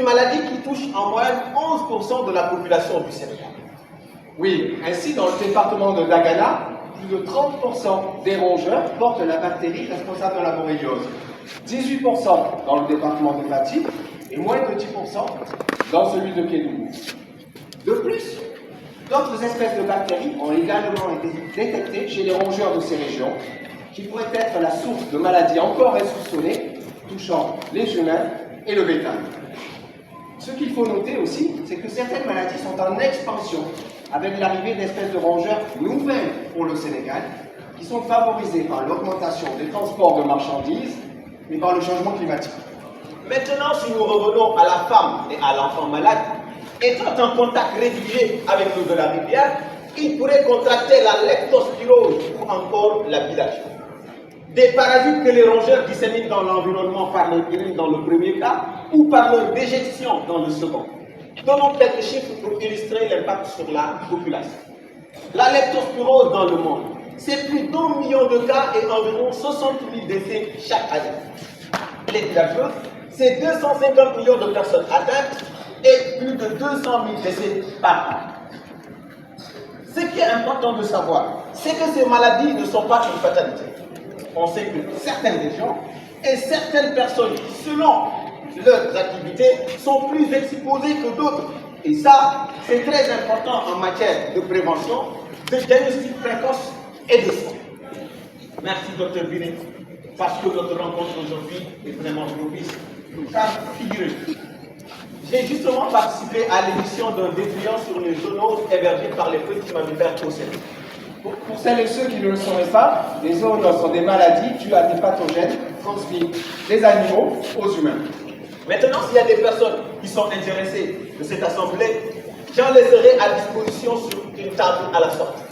maladie qui touche en moyenne 11% de la population du Sénégal. Oui, ainsi dans le département de Dagana, plus de 30% des rongeurs portent la bactérie responsable de la borréliose. 18% dans le département de Fatick et moins de 10% dans celui de Kédougou. De plus, d'autres espèces de bactéries ont également été détectées chez les rongeurs de ces régions, qui pourraient être la source de maladies encore insoupçonnées touchant les humains et le bétail. Ce qu'il faut noter aussi, c'est que certaines maladies sont en expansion avec l'arrivée d'espèces de rongeurs nouvelles pour le Sénégal, qui sont favorisées par l'augmentation des transports de marchandises et par le changement climatique. Maintenant, si nous revenons à la femme et à l'enfant malade, étant en contact régulier avec l'eau de la rivière, il pourrait contracter la leptospirose ou encore la bilharzie. Des parasites que les rongeurs disséminent dans l'environnement par leur urine dans le premier cas ou par leur déjection dans le second. Donnons quelques chiffres pour illustrer l'impact sur la population. La leptospirose dans le monde, c'est plus d'1 million de cas et environ 60 000 décès chaque année. Les bilharzioses, c'est 250 millions de personnes atteintes et plus de 200 000 décès par an. Ce qui est important de savoir, c'est que ces maladies ne sont pas une fatalité. On sait que certaines régions et certaines personnes, selon leurs activités, sont plus exposées que d'autres. Et ça, c'est très important en matière de prévention, de diagnostic précoce et de soins. Merci, Dr Binet, parce que notre rencontre aujourd'hui est vraiment propice. Car, figurez-vous, j'ai justement participé à l'émission d'un dépliant sur les zoonoses hébergées par les petits mammifères au Sénégal. Pour celles et ceux qui ne le sauraient pas, les zoonoses sont des maladies dues à des pathogènes transmis des animaux aux humains. Maintenant, s'il y a des personnes qui sont intéressées de cette assemblée, j'en laisserai à disposition sur une table à la sortie.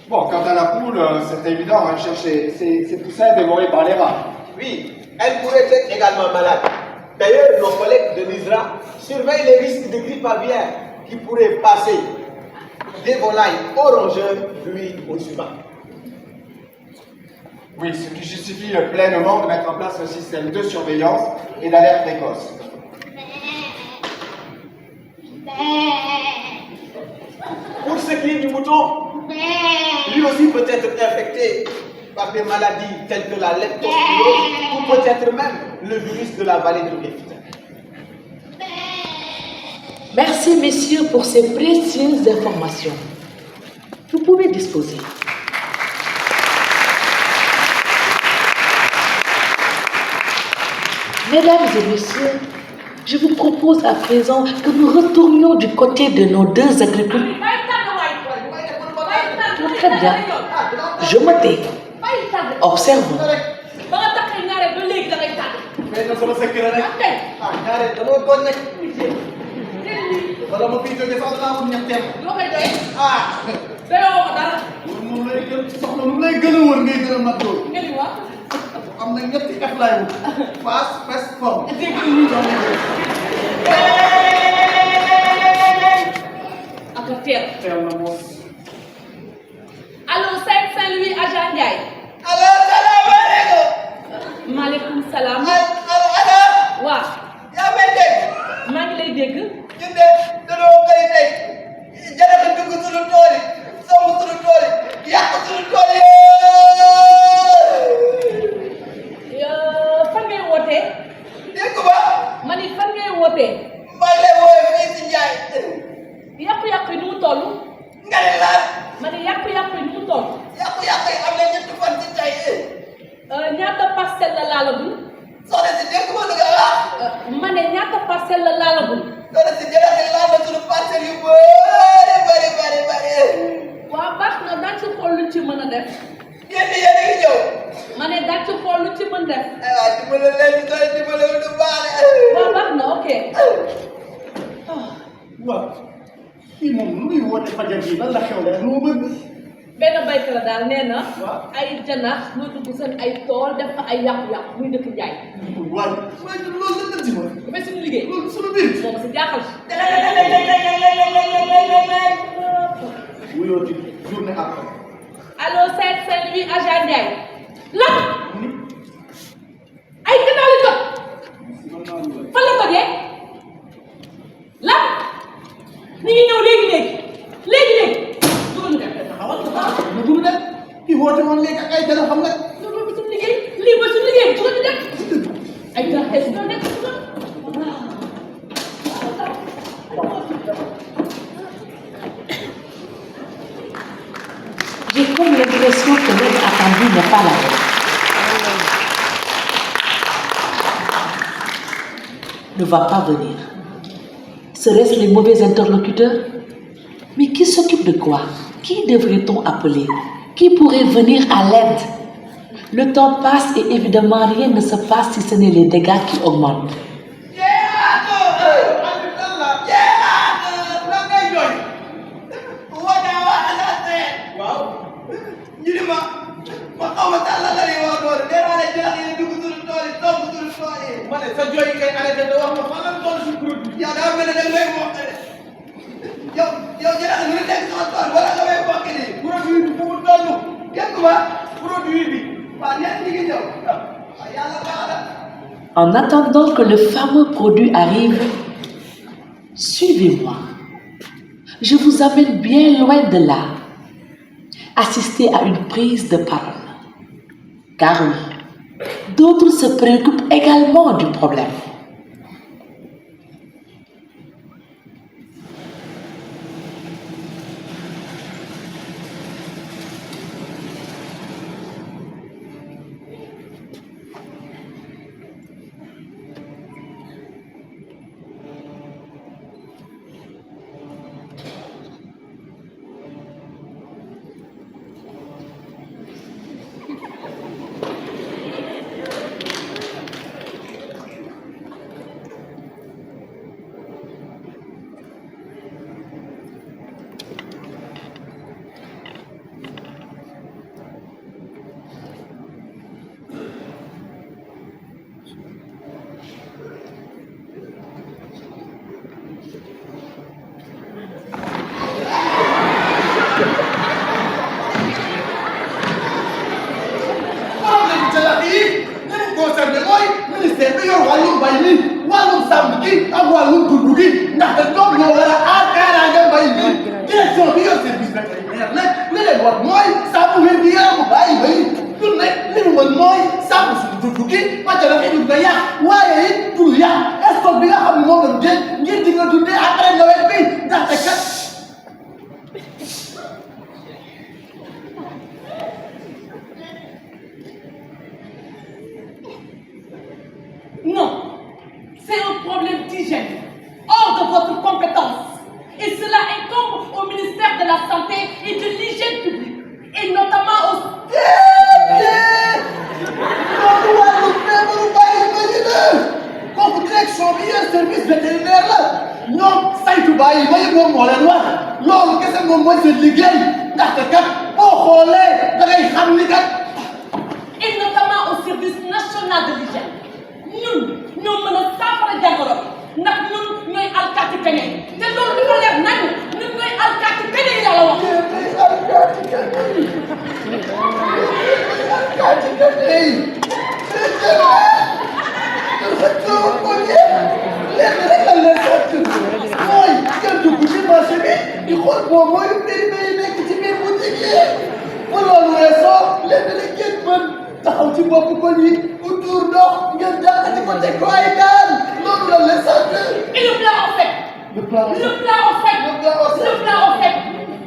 Bon, quant à la poule, c'est évident, elle cherche ses poussins dévorés par les rats. Oui, elle pourrait être également malade. D'ailleurs, nos collègues de l'ISRA surveillent les risques de grippe aviaire qui pourraient passer des volailles aux rongeurs, puis aux humains. Oui, ce qui justifie pleinement de mettre en place un système de surveillance et d'alerte précoce. Pour ce qui est du mouton, lui aussi peut être infecté par des maladies telles que la leptospirose ou peut-être même le virus de la vallée de l'Éphraïm. Merci, messieurs, pour ces précieuses informations. Vous pouvez disposer. Mesdames et messieurs, je vous propose à présent que nous retournions du côté de nos deux agriculteurs. Très bien. Je me tais. Observons. Allô, Saint-Louis, Agent Ndiaye. Allô, salaamaaleykum. Maaleykum salaam. Allo. Waaw. yaa may dégg. maa ngi lay dégg. ñun de dañoo koy tey jërëjëf dugg suñu tool yi somb suñu tool yi yàq suñu tool yi. Fan ngay wootee. dégg nga. ma ni fan ngay wootee. maa ngi lay woowee fii si Ndiaye. yàqu-yàqu yi nu mu toll. nga ne laal. ma ni yàqu-yàqu yi nu mu toll. yàqu-yàqu yi am na ñetti fan si tey. ñaata parcelle la laalagul. soxna si dégg nga lu nga wax. ma ne ñaata parcelle la laalagul. soxna si jërëjëf laal na suñu parcelle yu bëri. waaw baax na daañu ci xool luñ ci mën a def. yéen a ngi ñëw. ma ne daañu ci xool luñ ci mën def. aywa dimbale leen doy dimbale wu du baax. waaw baax na ok. waaw kii moom lu muy woote fajar gi lan la xew la lu mu bëgg. benn baykat la daal nee na. ay janax ñoo dugg seen ay tool def fa ay yàqu-yàqu muy dëkk Njaay. waaye loolu lan la ci mën. dafay suñu liggéey. loolu suñu biir. moom si jaaxal si. wuyoo ci journée ak allo Saint-Louis agent Ndiaye lan ay gannaaw la jot fan la ko dee lan ni ngi ñëw léegi dugal ñu dem taxawal lu dul dem ki woote woon léegi ak ay jël xam nga loolu ba suñu liggéey lii ba suñu liggéey dugal ñu dem ay gannaaw xees doon nekk J'ai comme l'impression que l'homme attendu n'est pas là. Ne va pas venir. Seraient-ce les mauvais interlocuteurs? Mais qui s'occupe de quoi? Qui devrait-on appeler? Qui pourrait venir à l'aide? Le temps passe et évidemment rien ne se passe si ce n'est les dégâts qui augmentent. En attendant que le fameux produit arrive, suivez-moi. Je vous amène bien loin de là. Assister à une prise de parole. Car oui, d'autres se préoccupent également du problème. ministère bi yor wàllum mbay mi wàllum sàmm gi ak wàllum dund gi ndaxte ñoom ñoo war a aar kaaraange mbay mi direction bi yor service vétérinaire nag li leen war mooy sàmm wér gi yaramu bàyyi bay ñun nag li ñu mën mooy sàmm suñu dund gi parce que dafa dund ba yàq waaye it pour yàq stock bi nga xam ne moom la ñu jël ngir di nga dundee après nawet bi ndaxte kat. Non, c'est un problème d'hygiène, hors de votre compétence. Et cela incombe au ministère de la Santé et de l'Hygiène publique, et notamment au... kooku direction bi yéen service vétérinaire la ñoom saytu bàyyi ba yëpp moom moo leen wax loolu kese moom mooy seen liggéey ndaxte kat boo xoolee da ngay xam ni kat. Et notamment au service national de l'hygiène. ñun ñoo mën a saafara jàngoro bi ndax ñun ñooy alkaati kañe te loolu dafa leer nañu ñun ñooy alkaati kañe yi yàlla wax. alkaati kañe yi. léegi rek la leen sant mooy ngeen dugg ci marché bi di xool boo mooy prix bi nekk ci biir boutique yi bu loolu weesoo léegi rek ngeen mën taxaw ci bopp ko yi bu tuur ndox ngeen jàppati ko teg ko ay daan loolu la leen sant. Et le plat au fait. le plat au fait. le plat au fait. le plat au fait. le plat au fait.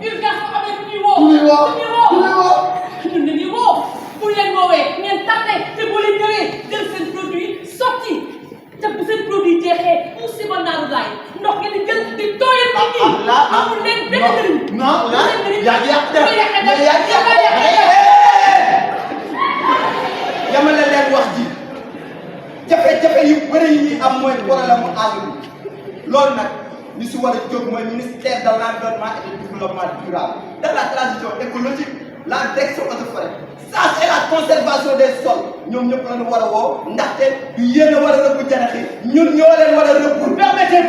urgence boo xam ne du ñuy woo. du ñuy woo du ñuy woo. du ñuy woo. ñun dañuy woo bu leen woowee ngeen tardé te boo leen ñëwee jël seen produit sotti te bu seen produit jeexee musiba naaru laay ndox ngeen di jël di tooyal nit ñi. amul leen benn njëriñ. non non yaa ngi yàq def yaa ngi yàq dama la leen wax ji jafe-jafe yu bëri yi ñuy am mooy problème mu àll bi loolu nag ñu si war a jóg mooy ministère de l'environnement et du développement durable de la transition écologique la direction eaux et forêts ça c'est la conservation des sols ñoom ñëpp la ñu war a woo ndaxte du yéen a war a rëbb janax yi ñun ñoo leen war a rëbb. permettez.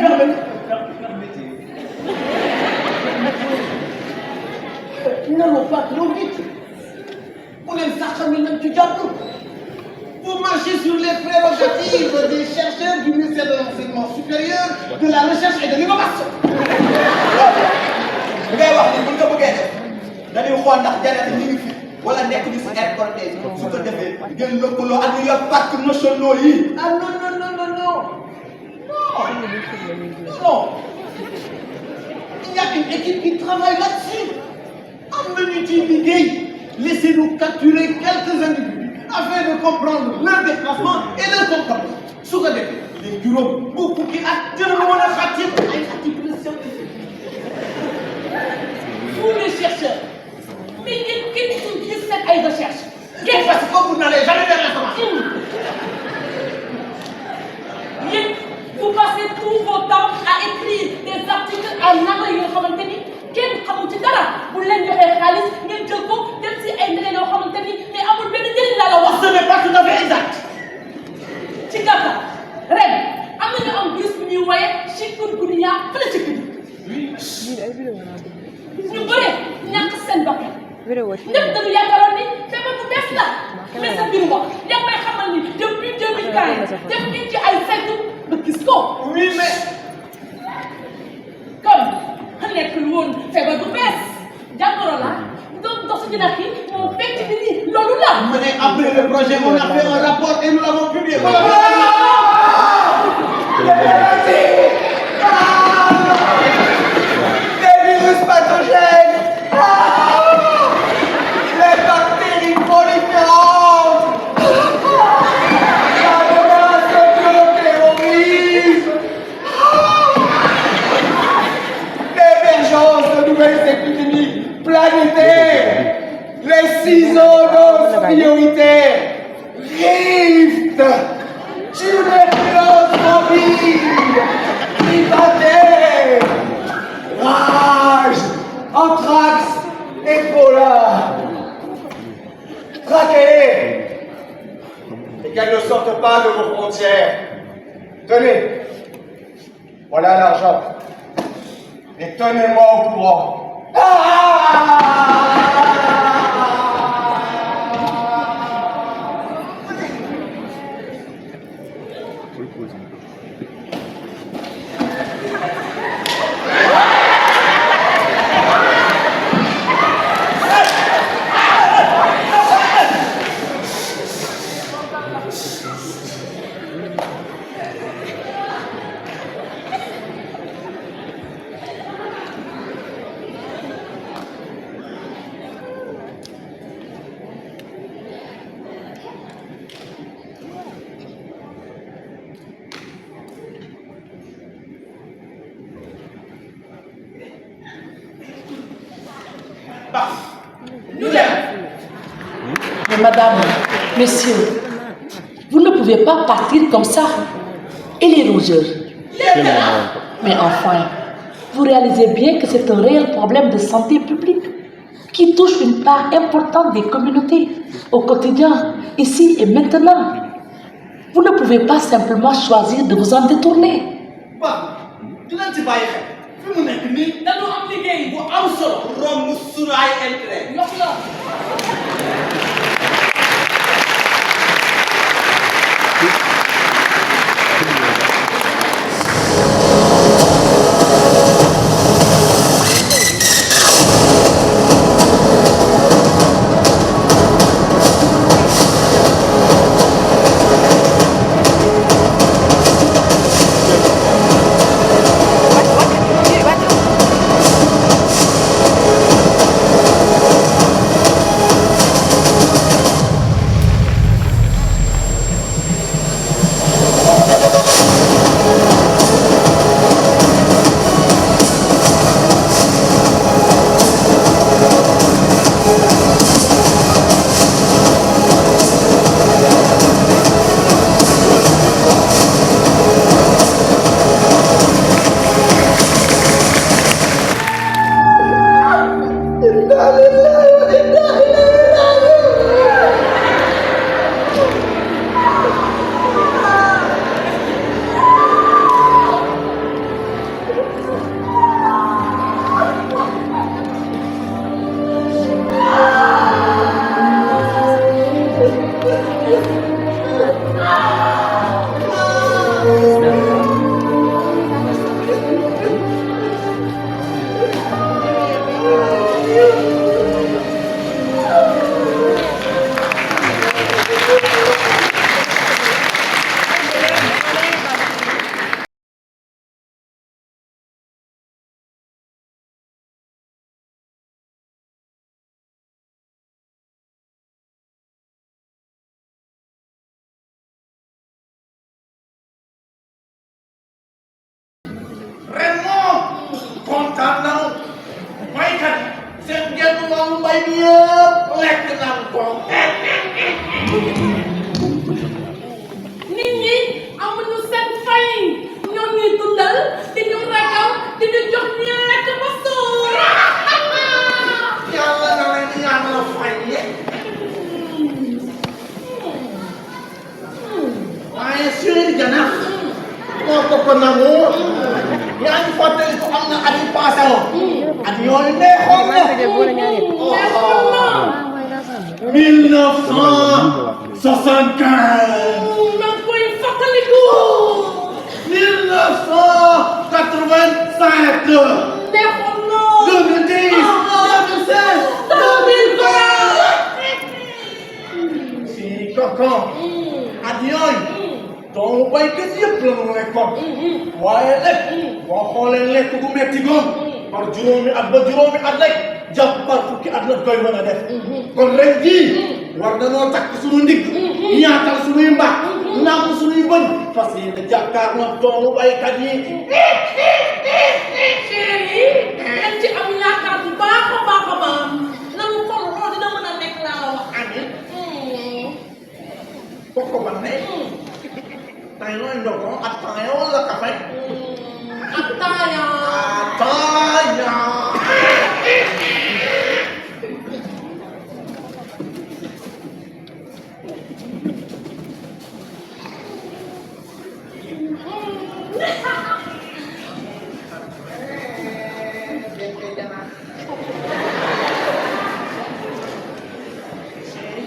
Nous n'allons pas trop vite. Vous marchez sur les prérogatives des chercheurs du ministère de l'Enseignement supérieur, de la recherche et de l'innovation. wala nekk ñu si air cortège su ko defee ngeen lëkkaloo ak ñu yor parcs nationaux yi. Ah non non non non non non il y a une équipe qui travaille là-dessus. Am nañu ci liggéey. Laissez-nous capturer quelques individus afin de comprendre leur déplacement et leur comportement. Su ko defee les juróom bu fukki at dina mën a xàcc ay activités scientifiques. Vous les chercheurs, mais qu'est-ce que vous faites à recherche? Parce que vous n'allez jamais vers l'information. Vous passez tout votre temps à écrire des articles en anglais yoo xamante ni kenn xamul ci dara bu leen joxee xaalis ngeen jël ko dem si ay mbir yoo xamante ni mais amul benn njëriñ laa la wax. Ce n'est pas tout à fait exact. ci gàttal ren am nañu am virus bu ñuy woowee chikungunya fële ci kii. ñu bëre ñàkk seen bakkan. ñëpp dañu yaakaaroon ni feebar bu bees la mais sa biir wax yaa may xamal ni depuis 2015 def ngeen ci ay saytu ba gis ko. Oui mais. comme nekkul woon feebar bu bees jàngoro la doon dox si dina kii moom fekk bi nii loolu la. Mais après le projet on a fait un rapport et nous l'avons publié. Des virus pathogènes. Les bactéries proliférantes. La menace de terrorisme. L'émergence de nouvelles épidémies planétaires. Les 6 zones prioritaires. Rift. Tuberculose mobile. Hépatite. Rage. Anthrax. Ebola. Traquez-les. Et qu'elles ne sortent pas de vos frontières. Tenez. Voilà l'argent. Et tenez-moi au courant. Mais madame, messieurs, vous ne pouvez pas partir comme ça. Et les rongeurs? Mais enfin, vous réalisez bien que c'est un réel problème de santé publique qui touche une part importante des communautés au quotidien, ici et maintenant. Vous ne pouvez pas simplement choisir de vous en détourner. dinañ ci bàyyi xel fi mu nekk nii dañu am liggéey bu am solo. romb sunu ay intérêt. yokk la. kontaan nañu baykat seen genn wàllu mbay mi yëpp lekk nañu ko. nit ñi amuñu seen fay ñoo ñuy dundal di ñu ragal di ñu jox ñu lekk ba suur. yàlla na leen yàlla fay waaye Chéri Diana moo ko nangu yaa ngi fàttali ko am na at yu passé woon at yooyu neexoon na 1975 maa ngi koy fàttaliku. 1987 neexoon na. 2010 2016 Chéri Coco at yooyu doomu baykat yëpp la mu lekkoon waaye nag boo xoolee lekk bu metti goon par juróomi at ba juróomi at rek jàpp par fukki at la koy mën a def kon ren jii war nañoo takk suñu ndigg ñaatal suñuy mbax nàmp suñuy bëñ fas yéene jàkkaarloo doomu baykat yi. Chéri dañ ci am yaakaar bu baax a baax a baax nanu kon loolu dina mën a nekk laa la wax. amiin kooku ba ne tey nooy ndogo ataaya wala kafe. Ataaya. Ataaya.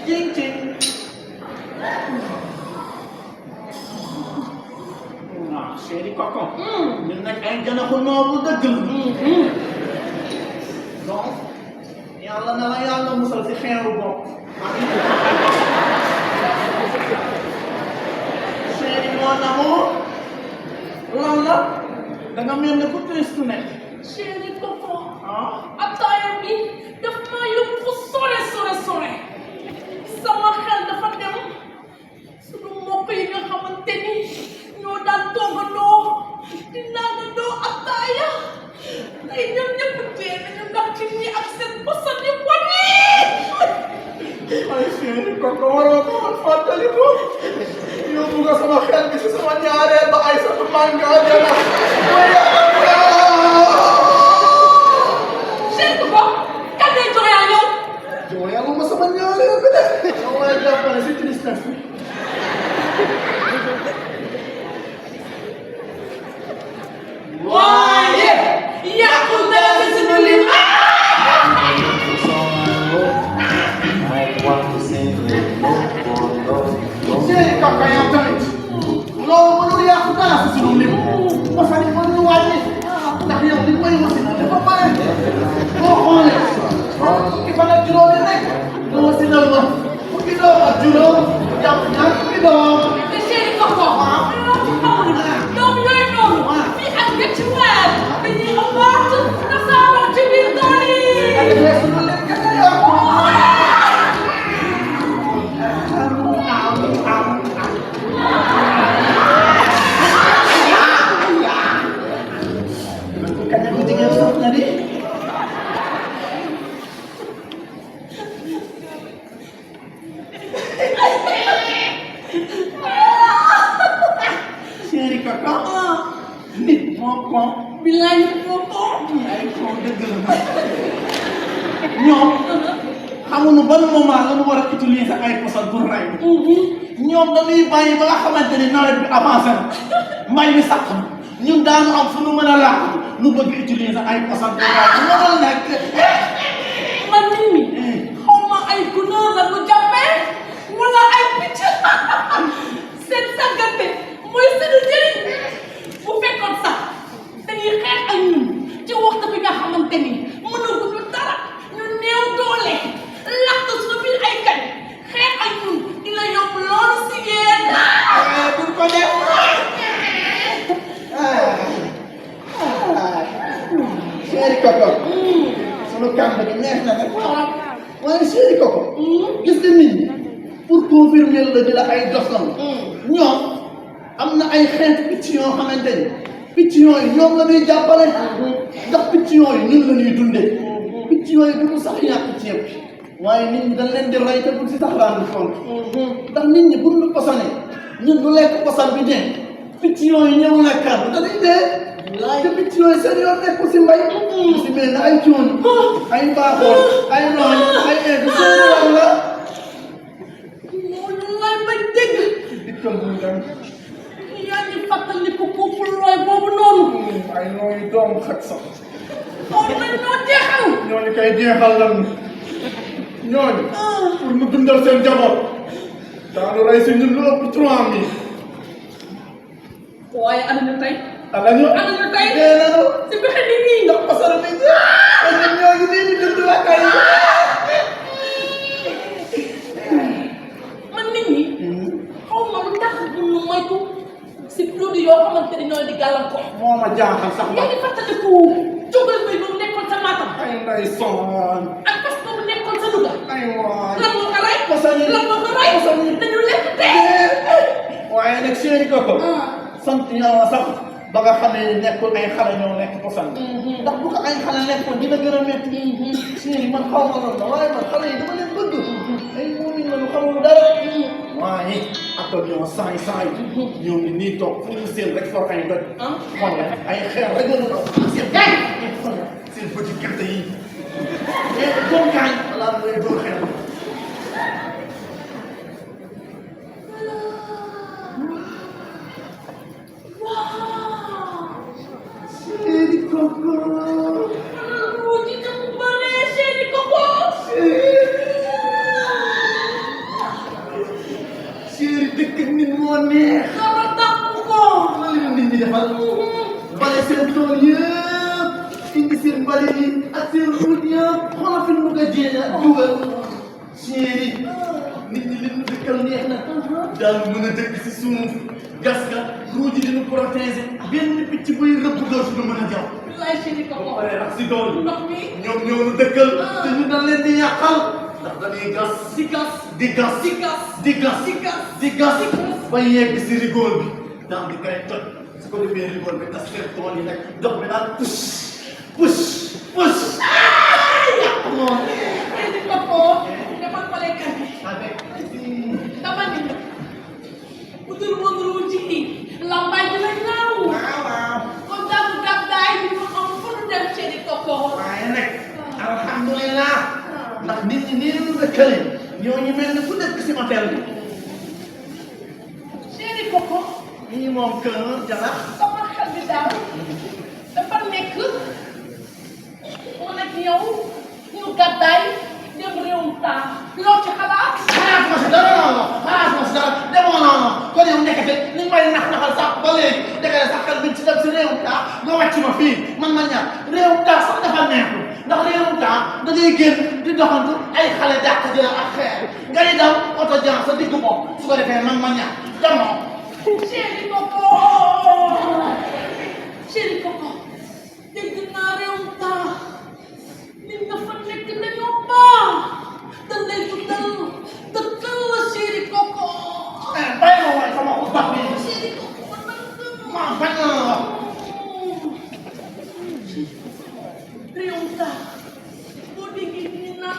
Cing-cing. Nah, Chéri Coco. ñun nag ay janaxu noobu dëgg la. donc yàlla na la yàlla musal si xeeru bopp. Chéri mon amour. lan la. da nga mel ne ku triste nekk. Chéri Coco. ah. ataaya bi daf maa yóbbu fu sore sore sore. sama xel dafa dem sunu mbokk yi nga xamante ni ñoo daan toogandoo di naanandoo ataaya tey ñoom ñëpp dee nañu ndax ci ñi ak seen bosan yu bon yi. ay Chéri Coco waroo ko woon fàttali ko yóbbu nga sama xel bi si sama ñaareel ba ay sa manga jana. Chéri Coco kan ngay joxe yaa ñëw. jooyalu ma sama ñaareel bi de. yow may jàppale si tristesse bi. waaye yàqul dara ci suñu lim. Chéri Coco yow tamit loolu mënul yàqu dara si sunu lim parce que mënuñu wàññi ndax yow li may wasi na dafa bare boo xoolee fukki fan ak juróomi rek nga wasinal ma fukki doom ak juróom jàpp ñaar fukki doom. te Chéri Coco doom yooyu noonu fii ak ñetti weer dañuy ëmbaat tasaaroo ci biir tool yi. sunu lim gën a yokku. kañ ko jigéen sax na di. Chéri Coco nit moo ko bilaay nit moo ko. ay ko dëgg la ñoom xamuñu ban moment la ñu war a utiliser ay poson pour rey ñoom dañuy bàyyi ba nga xamante ni nawet bi avancé na mbay mi sax na ñun daanu am fu nu mën a làq nu bëgg utiliser ay poson pour rey mënul nekk. man nit mi xaw ma ay gunóor la ñu jàppee wala ay picc seen sàggante mooy seen njëriñ bu fekkoon sax dañuy xeex ak ñun ci waxtu bi nga xamante ni mënaguñu dara ñu néew doole lakk suñu biir ay kañ xeex ak ñun dina yomb loolu si yéen. duñ ko def. Chéri Coco sunu kàmb bi neex na nag waaye Chéri Coco gis nga nit ñi pour confirmer la di la ay dof la ñoom am na ay xeetu picc yoo xamante ni picc yooyu ñoom la ñuy jàppale ndax picc yooyu ñun la ñuy dundee picc yooyu du ñu sax yàq ceeb bi waaye nit ñi dañ leen di rey te bu si sax rendre compte ndax nit ñi bu ñu posone ñun du lekk poson bi dee picc yooyu ñëw lekkaat dañuy dee te picc yooyu seen yoon nekk si mbay si mel ne ay coon ay baaxoon ay nooñ ay eetu seen yoon la loolu lay bañ dégg dikkal muy dem yaa ngi fàttali ko couple looy boobu noonu ay nooyu doom xaj sax loolu nañ ñoo jeexal ñooñu koy jeexal lan ñooñu pour mu dundal seen jaboot daanu rey si ñun lu ëpp 3000 waaye ana ñu tey ala ñu ana ñu tey dee nañu si pexe nit ñi ndax pasara bi ñun ñoo ngi nii di dund la kay man nit ñi xaw ma lu tax bu ñu moytu si produit yoo xamante ne ñoo di gàllankoor moo ma jaaxal sax yaa ngi fàttaliku jógal bay boobu nekkoon sa Matam ay nday son ak fas boobu nekkoon sa Louga ay waay lan moo ko rey poson yi lan moo ko rey poson yi dañu lekk dee waaye nag chéri koko sant yàlla sax ba nga xamee ne nekkul ay xale ñoo nekk poson ndax bu ko ay xale nekkoon dina gën a métti chéri man xaw ma loolu la waaye man xale yi dama leen bëgg ay moomin la ñu xamul dara waaye ak ñoo saay saay ñoo ngi nii toog fu ñu seen rek for ay doj xool la ay xeer rek la ñu doon seen petit gerte yi mais doom kaañ laa lay dóor xeer chéri koko ruuji na mu bare chéri koko chéri dëkk nit moo neex dara dàq ko la leen nit ñi defal bale seen tool yëpp indi seen mbali yi ak seen ruut yëpp xoolal fi mu ko jéene dugal chéri nit ñi li ñu dëkkal neex na daal mën a dëkk si suuf gas ga ruut yi dina protéger benn picc buy rëbb dootu du mën a jaw lay chéri koko pare ak si dool ndox mi ñoom ñoo nu dëkkal te ñu dañ leen di yàqal ndax dañuy gas di gas di gas di gas di gas di gas di gas ba yegg si rigole bi daal di koy toj su ko defee rigole bi tas seen tool yi nag dox bi daal push push push yàq moom chéri koko defal ko lekkat bi avec dama ni bu dul woon ruuji lambaay dina ñaaw waaw kon daal gàddaay bi mu am fu nu dem chéri koko waaye nag alhamdulilah ndax nit ñi nii ñu dëkkale ñooñu mel ni ku dëkk si hôtel bi chéri koko ñii moom kër jalax sama xel bi daal dafa nekk man ak yow ñu gàddaay dem réewum taa loo ci xalaat xalaat ma si dara noonu xalaat ma si dara demoo noonu kon yow nekkate ni may nax naxal sax ba léegi dëgg sax xel biñ ci dem si réewum taa nga wàcc ma fii man ma ñaar réewum taa sax dafa neexul ndax réewum taa da ngay génn di doxantu ay xale dàq jëla ak xeer ngay daw oto jan sa digg bopp su ko defee man ma ñaar demoo chéri koko chéri koko dégg naa réewum taa nit nga fa nekk dañoo baax dañ lay tuddal dëkkal la chéri koko bàyyi ma waay sama ko baax bi chéri koko man ma bañ na la wax réewum taa boo déggee ñu naan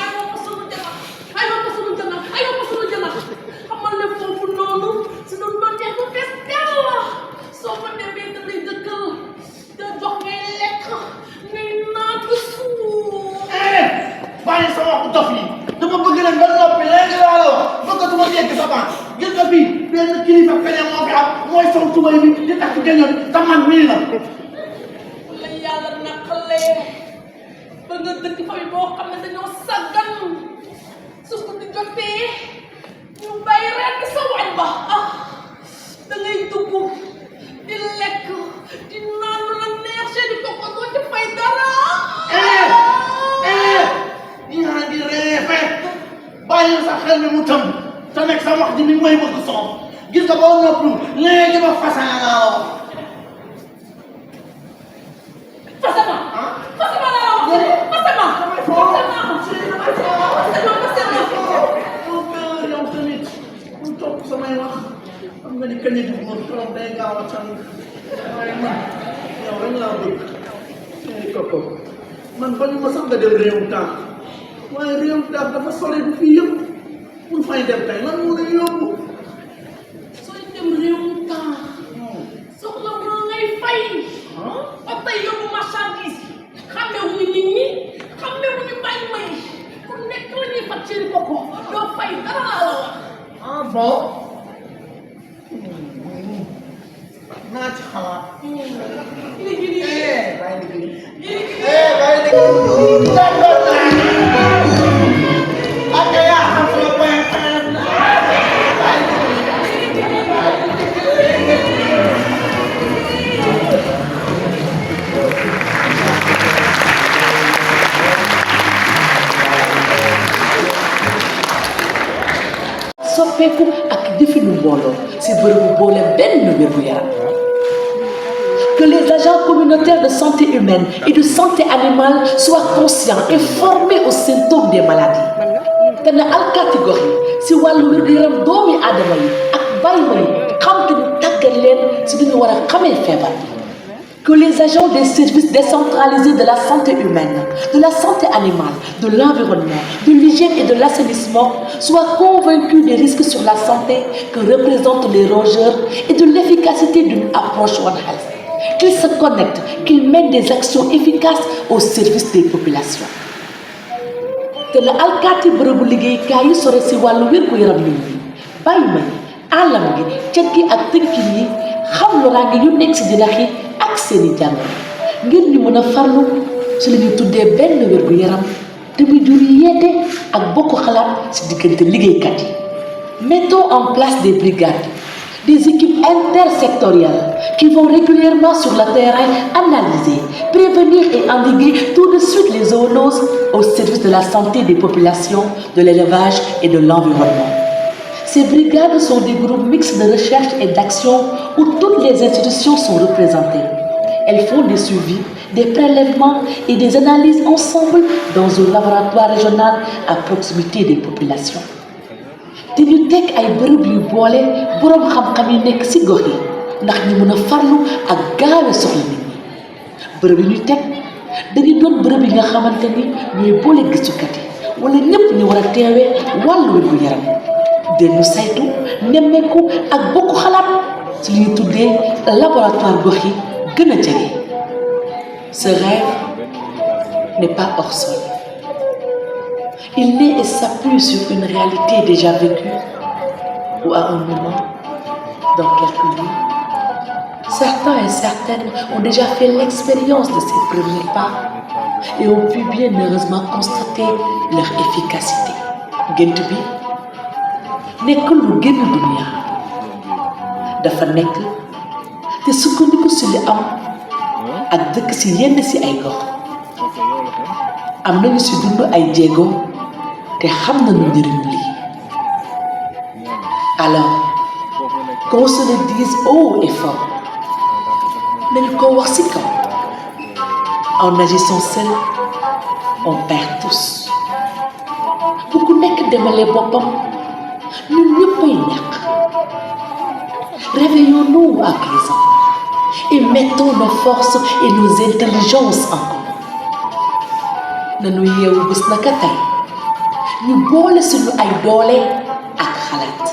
ay ma sunu jabar ay ma sunu jabar ay ma sunu jabar xamal ne foofu noonu si doon doon jeex ba fees dell la soo fa demee da lay dëkkal da jox ngay lekk ngay naan ba suur bàyyi sama ko dof yi dama bëgg nag nga noppi léegi laa la wax bëggatuma yegg sa baan gis nga fii benn kilifa feñe moo fi am mooy sol tubay bi di takk géñoon te man mii la la yàlla naqalee ba nga dëkk famille boo xam ne dañoo sàggan su ko di jotee ñu bàyyi rekk sa wañ ba da ngay dugg di lekk di naan lu la neex chéri koko doo ci fay dara yaa ngi reefe bàyyi sa xel mi mu tëmb te nekk sa wax ji mi may bëgg soom gis nga boo noppi léegi ba façon laa la wax Fasama Fasama laa wax Fasama yow tamit mu topp samay wax xam nga ni kañ bi moom trop day gaaw a tàng yow rek laa bëgg ay koko man bañu ma sax nga dem réewum tànk waaye réewum tànk dafa sore bu fii yëpp mun fay dem tey lan moo lay yóbbu sooy dem réewum temps soxla moo ngay fay ba tey yóbbu marchandise xàmmewuñu nit ñi xàmmewuñu mbay may ku nekk la ñuy fat seen koko doo fay dara laa la wax ah bon naa ci xalaat soppeeku ak definu mbooloo si bërëbu boole benn wérgu yaram. Que les agents communautaires de santé humaine et de santé animale soient conscients et formés aux symptômes des maladies. te ne alkaati gox yi si wàllu wérgu yaram doomi aadama yi ak bàyyi ma yi xam te ñu tàggat leen si duñu war a xamee feebar. Que les agents des services décentralisés de la santé humaine, de la santé animale, de l'environnement, de l'hygiène et de l'assainissement soient convaincus des risques sur la santé que représentent les rongeurs et de l'efficacité d'une approche One Health. Qu'ils se connectent, qu'ils mènent des actions efficaces au service des populations. te la alkaati bërëbu liggéeykaay yi sore si wàllu wér-gu-yaram nit ñi bàyyi ma yi àllam gi cet gi ak tënkin yi xam loraange yu nekk si dinax yi ak seeni jàngoro ngir ñu mën a farlu si li ñu tuddee benn wér-gu-yaram te muy jur yeete ak bokk xalaat si diggante liggéeykat yi. Mettons en place des brigades, des équipes intersectorielles qui vont régulièrement sur le terrain analyser, prévenir et endiguer tout de suite les zoonoses au service de la santé des populations, de l'élevage et de l'environnement. Ces brigades sont des groupes mixtes de recherche et d'action où toutes les institutions sont représentées. Elles font des suivis, des prélèvements et des analyses ensemble dans un laboratoire régional à proximité des populations. te ñu teg ay bërëb yu boole boroom xam-xam yi nekk ci gox yi ndax ñu mën a farlu ak gaawe soxla nit ñi bërëb yi ñu teg dañuy doon bërëb yi nga xamante ni ñooy boole gëstukat yi wala ñépp ñu war a teewee wàllu wér gu yaram dellu saytu nemmeeku ak bokk xalaat ci li ñu tuddee laboratoire gox yi gën a jege. Ce rêve n'est pas hors sol. Il naît et s'appuie sur une réalité déjà vécue ou à un moment, dans quelques lieux. Certains et certaines ont déjà fait l'expérience de ces premiers pas et ont pu bien heureusement constater leur efficacité. Gént bi nekkul lu génn dunya dafa nekk te sukkandiku si li am ak dëkk si yenn si ay gox am nañu si dund ay jéego te xam nañu njëriñ lii. Alors qu'on se le dise haut et fort nañu ko wax ci kaw. En agissant seul on perd tous bu ku nekk demalee boppam ñun ñëppay ñàkk. Réveillons-nous à présent et mettons nos forces et nos intelligences en commun. Nañu yeewu bés naka tey ñu boole suñu ay doole ak xalaat.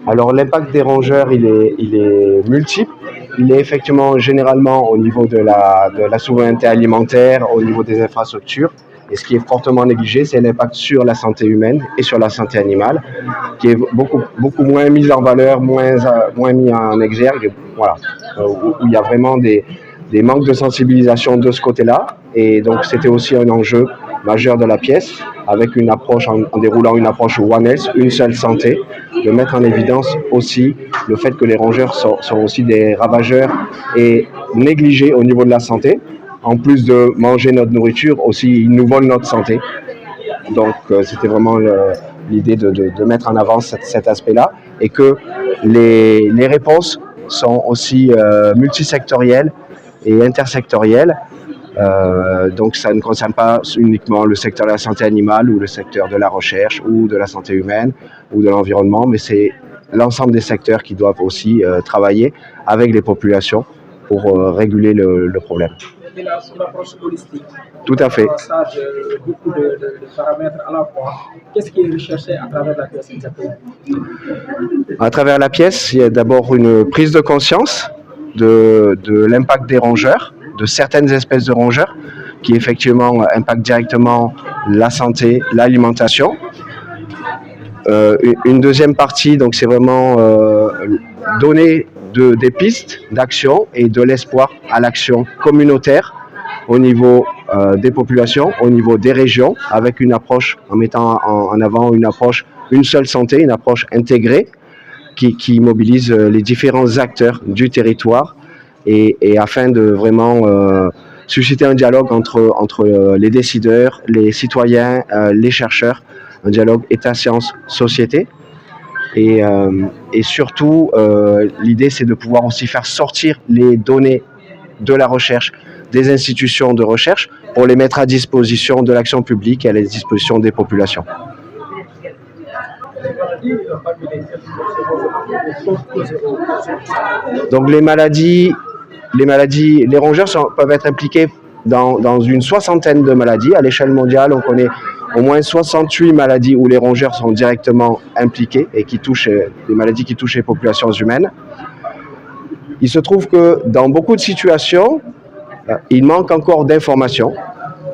Alors l'impact des rongeurs, il est multiple. Il est effectivement généralement au niveau de la souveraineté alimentaire, au niveau des infrastructures. Et ce qui est fortement négligé, c'est l'impact sur la santé humaine et sur la santé animale, qui est beaucoup moins mis en valeur, moins mis en exergue, voilà, où il y a vraiment des manques de sensibilisation de ce côté-là. Et donc c'était aussi un enjeu majeur de la pièce, avec une approche en déroulant une approche One Health, une seule santé, de mettre en évidence aussi le fait que les rongeurs sont aussi des ravageurs et négligés au niveau de la santé. En plus de manger notre nourriture, aussi ils nous volent notre santé. Donc c'était vraiment l'idée de mettre en avant cet aspect-là, et que les réponses sont aussi multisectorielles et intersectorielles, Donc ça ne concerne pas uniquement le secteur de la santé animale ou le secteur de la recherche ou de la santé humaine ou de l'environnement, mais c'est l'ensemble des secteurs qui doivent aussi travailler avec les populations pour réguler le problème. Et là, sur l'approche holistique. Tout à fait. Beaucoup de paramètres à la fois. Qu'est-ce qui est recherché à travers la pièce exactement? À travers la pièce, il y a d'abord une prise de conscience de l'impact des rongeurs, de certaines espèces de rongeurs, qui effectivement impactent directement la santé, l'alimentation. Une deuxième partie, donc c'est vraiment donner des pistes d'action et de l'espoir à l'action communautaire au niveau des populations, au niveau des régions, avec une approche, en mettant en avant une approche, une seule santé, une approche intégrée qui mobilise les différents acteurs du territoire et afin de vraiment susciter un dialogue entre les décideurs, les citoyens, les chercheurs, un dialogue État-science-société. Et surtout, l'idée, c'est de pouvoir aussi faire sortir les données de la recherche, des institutions de recherche, pour les mettre à disposition de l'action publique et à la disposition des populations. Donc les rongeurs peuvent être impliqués dans une soixantaine de maladies. À l'échelle mondiale, on connaît au moins 68 maladies où les rongeurs sont directement impliqués et qui touchent des maladies qui touchent les populations humaines. Il se trouve que dans beaucoup de situations, il manque encore d'informations.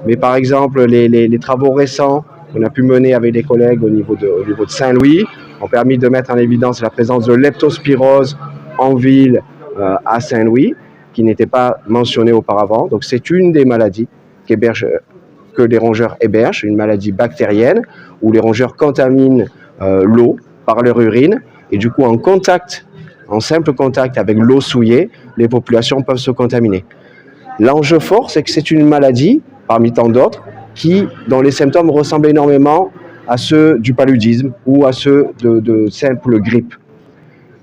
Mais par exemple, les travaux récents qu'on a pu mener avec des collègues au niveau de Saint-Louis ont permis de mettre en évidence la présence de leptospirose en ville à Saint-Louis, qui n'était pas mentionnée auparavant. Donc c'est une des maladies que les rongeurs hébergent, une maladie bactérienne, où les rongeurs contaminent l'eau par leur urine, et du coup en simple contact avec l'eau souillée, les populations peuvent se contaminer. L'enjeu fort, c'est que c'est une maladie, parmi tant d'autres, dont les symptômes ressemblent énormément à ceux du paludisme ou à ceux de simple grippe,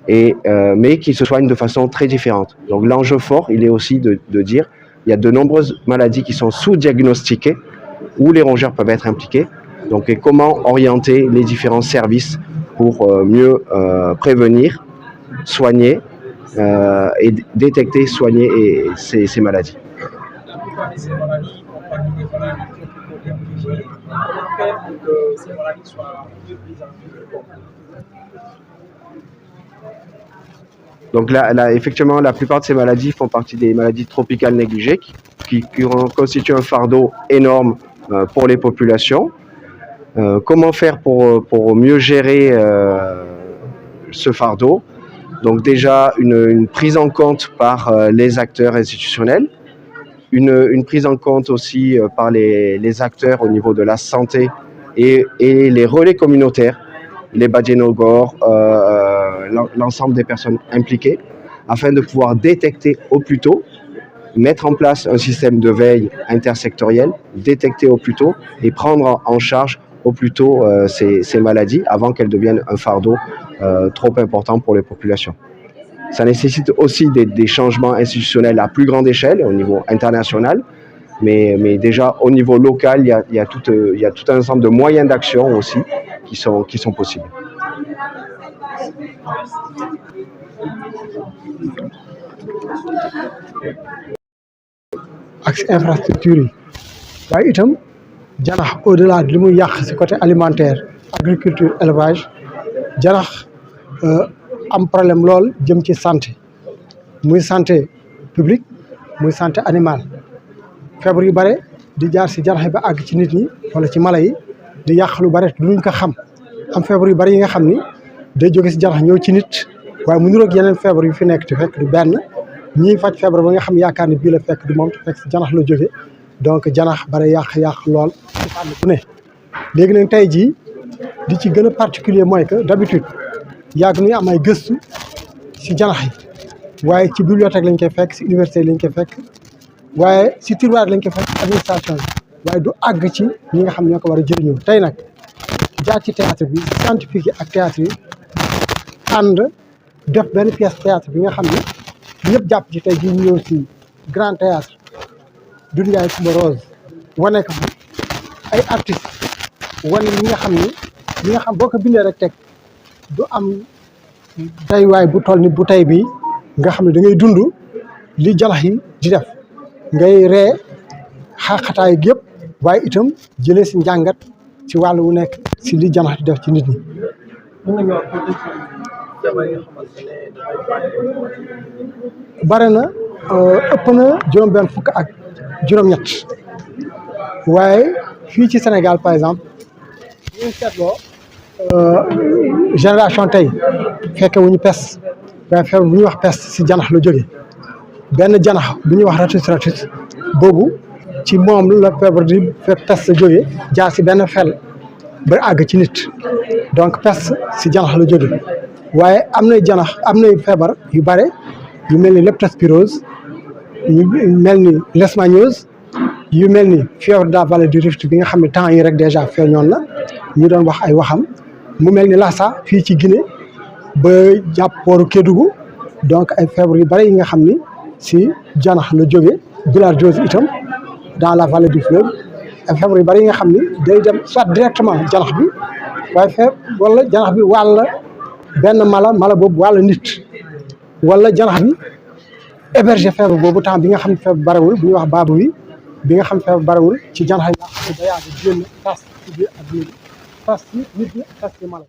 mais qui se soignent de façon très différente. Donc l'enjeu fort, il est aussi de dire il y a de nombreuses maladies qui sont sous-diagnostiquées, où les rongeurs peuvent être impliqués. Donc, et comment orienter les différents services pour mieux prévenir, soigner et détecter, soigner ces maladies. La plupart de ces maladies font partie des maladies trop négligées. Comment faire pour que ces maladies soient mieux prises en compte? Donc là, effectivement, la plupart de ces maladies font partie des maladies tropicales négligées qui constituent un fardeau énorme pour les populations. Comment faire pour mieux gérer ce fardeau? Donc déjà, une prise en compte par les acteurs institutionnels, une prise en compte aussi par les acteurs au niveau de la santé et les relais communautaires, les Badjenogor, l'ensemble des personnes impliquées, afin de pouvoir détecter au plus tôt, mettre en place un système de veille intersectoriel, détecter au plus tôt et prendre en charge au plus tôt ces maladies avant qu'elles deviennent un fardeau trop important pour les populations. Ça nécessite aussi des changements institutionnels à plus grande échelle, au niveau international, mais déjà au niveau local, il y a tout un ensemble de moyens d'action aussi qui sont possibles. Ak infrastructure yi waaye itam janax au-delà de li muy yàq ci côté alimentaire agriculture élevage janax am problème lool jëm ci santé muy santé publique muy santé animale feebar yu bare di jaar ci janax ba àgg ci nit ñi wala ci mala yi di yàq lu bare duñ ko xam am feebar yu bare yi nga xam ni day jóge ci janax ñëw ci nit waaye mu niroog yeneen feebar yu fi nekk te fekk du benn ñiy faj feebar ba nga xam yaakaar ni bii la fekk du moom te fekk ci janax la jóge donc janax bare yàq lool ci fànn bu ne léegi nag tey jii di ci gën a particulier mooy que d'habitude yàgg nuy am ay gëstu ci janax yi waaye ci bibliothèque lañ koy fekk ci université lañ koy fekk waaye ci tiroir lañ koy fekk administration bi waaye du àgg ci ñi nga xam ñoo ko war a jëriñoo tey nag jaar ci théâtre bi scientifique yi ak théâtre yi ànd def benn pièce théâtre bi nga xam ne ñëpp jàpp ci tey jii ñu ñëw ci grand théâtre Doudou Ndiaye Coumba Rose wane ko ay artistes wane li nga xam ni li nga xam boo ko bindee rek teg du am taywaay bu toll ni bu tey bii nga xam ne da ngay dund li jalax yi di def ngay ree xaaxataay yëpp waaye itam jëlee si njàngat ci wàll wu nekk si li jalax di def ci nit ñi. mën nañu wax ko ci jabar yi nga xamante ne dafay bare na ëpp na juróom-benn fukk ak juróom-ñett waaye fii ci Sénégal par exemple bu ñu seetloo génération tey fekke wu ñu peste waaye feebar bu ñuy wax peste si janax la jóge benn janax bu ñuy wax ratus boobu ci moom la feebar di peste jóge jaar si benn fel ba àgg ci nit donc peste si janax la jóge waaye am na janax am na feebar yu bare yu mel ni leptospirose yu mel ni leishmaniose yu mel ni fièvre de la vallée du Rift bi nga xam ne temps yi rek déjà feeñoon na ñu doon wax ay waxam mu mel ni Lassa fii ci Guinée ba jàpp pooru Kédougou donc ay feebar yu bare yi nga xam ni si janax la jóge bilharziose itam dans la vallée du fleuve ay feebar yu bare yi nga xam ni day dem soit directement janax bi waaye wala janax bi wàll benn mala boobu wàll nit wala janax bi héberger feebar boobu temps bi nga xam ne feebar barewul bu ñuy wax baabu bi nga xam feebar barewul ci janax yi nga xam ne day yàgg génn tas ci biir ak biir tas ci nit ñi tas ci mala